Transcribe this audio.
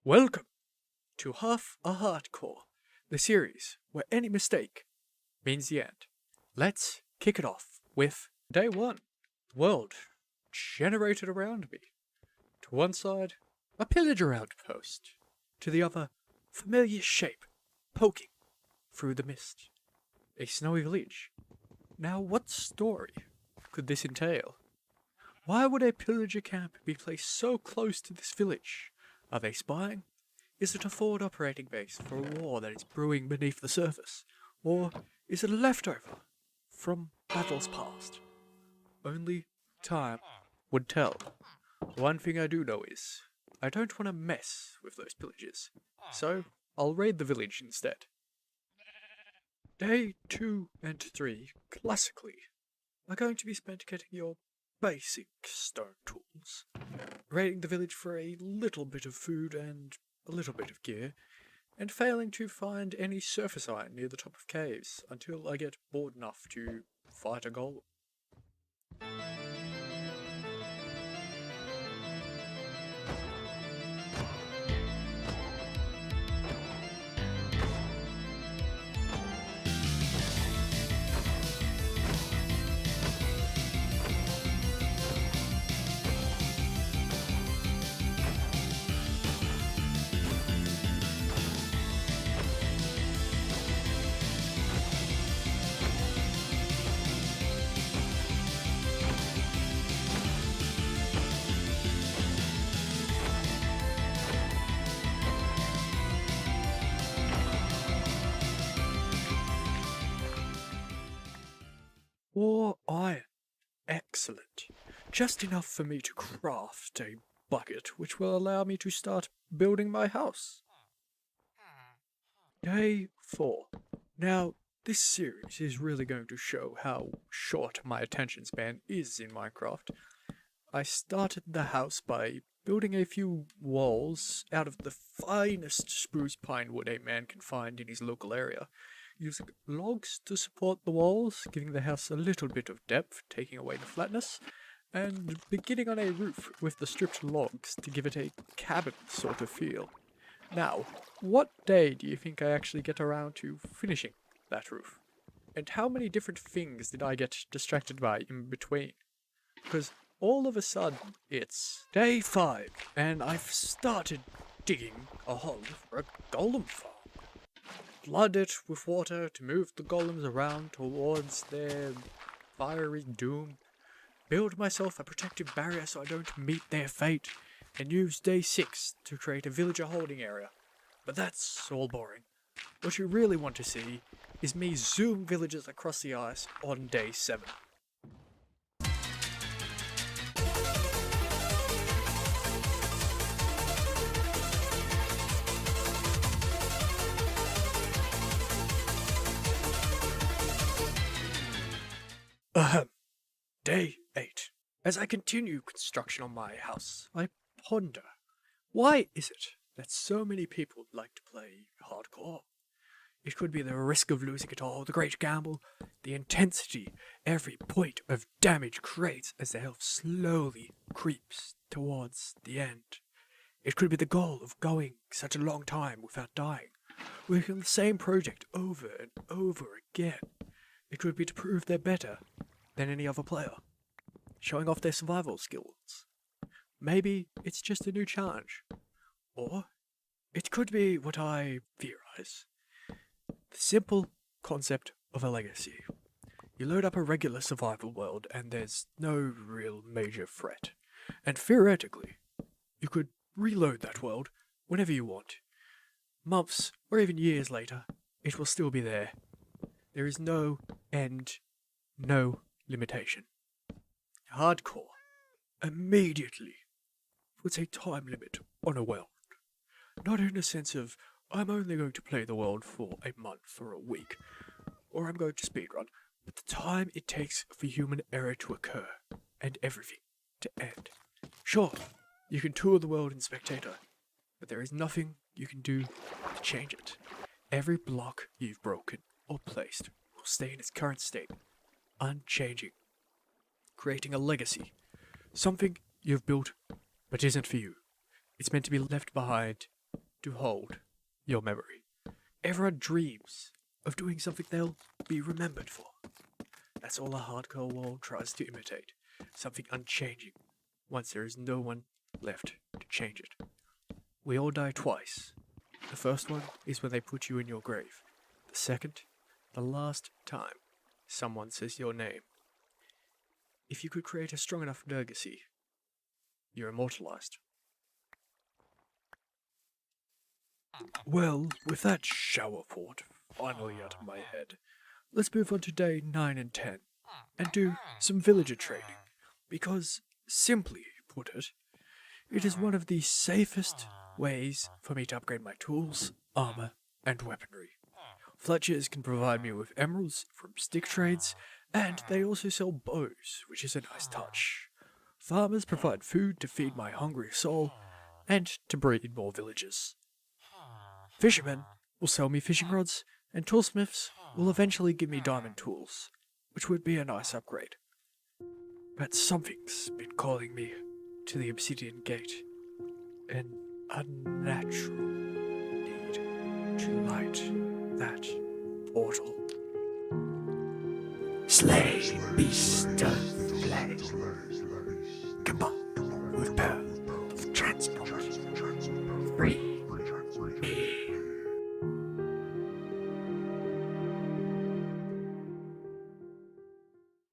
Welcome to Half a Heartcore, the series where any mistake means the end. Let's kick it off with Day 1. World generated around me. To one side, a pillager outpost. To the other, familiar shape poking through the mist. A snowy village. Now what story could this entail? Why would a pillager camp be placed so close to this village? Are they spying? Is it a forward operating base for a war that is brewing beneath the surface? Or is it a leftover from battles past? Only time would tell. One thing I do know is, I don't want to mess with those pillagers, so I'll raid the village instead. Day 2 and 3, classically, are going to be spent getting your basic stone tools, raiding the village for a little bit of food and a little bit of gear, and failing to find any surface iron near the top of caves until I get bored enough to fight a golem. Or iron. Excellent. Just enough for me to craft a bucket which will allow me to start building my house. Day 4. Now, this series is really going to show how short my attention span is in Minecraft. I started the house by building a few walls out of the finest spruce pine wood a man can find in his local area, using logs to support the walls, giving the house a little bit of depth, taking away the flatness, and beginning on a roof with the stripped logs to give it a cabin sort of feel. Now, what day do you think I actually get around to finishing that roof? And how many different things did I get distracted by in between? Because all of a sudden, it's day 5, and I've started digging a hole for a golem farm. Flood it with water to move the golems around towards their fiery doom. Build myself a protective barrier so I don't meet their fate, and use day 6 to create a villager holding area. But that's all boring. What you really want to see is me zoom villagers across the ice on day 7. Day 8. As I continue construction on my house, I ponder, why is it that so many people like to play hardcore? It could be the risk of losing it all, the great gamble, the intensity every point of damage creates as the health slowly creeps towards the end. It could be the goal of going such a long time without dying, working on the same project over and over again. It could be to prove they're better than any other player, showing off their survival skills. Maybe it's just a new challenge. Or it could be what I theorize. The simple concept of a legacy. You load up a regular survival world and there's no real major threat. And theoretically, you could reload that world whenever you want. Months or even years later, it will still be there. There is no end, no limitation. Hardcore immediately puts a time limit on a world. Not in a sense of, I'm only going to play the world for a month or a week, or I'm going to speedrun, but the time it takes for human error to occur, and everything to end. Sure, you can tour the world in Spectator, but there is nothing you can do to change it. Every block you've broken or placed will stay in its current state, unchanging, creating a legacy, something you've built but isn't for you. It's meant to be left behind to hold your memory. Everyone dreams of doing something they'll be remembered for. That's all a hardcore world tries to imitate. Something unchanging, once there is no one left to change it. We all die twice. The first one is when they put you in your grave. The second, the last time someone says your name. If you could create a strong enough legacy, you're immortalized. Well, with that shower thought finally out of my head, let's move on to day 9 and 10 and do some villager trading, because, simply put it, it is one of the safest ways for me to upgrade my tools, armor, and weaponry. Fletchers can provide me with emeralds from stick trades, and they also sell bows, which is a nice touch. Farmers provide food to feed my hungry soul, and to breed more villagers. Fishermen will sell me fishing rods, and toolsmiths will eventually give me diamond tools, which would be a nice upgrade. But something's been calling me to the obsidian gate, an unnatural need to light that portal. Slay, beast of flame. Come on, with power of transport. Free.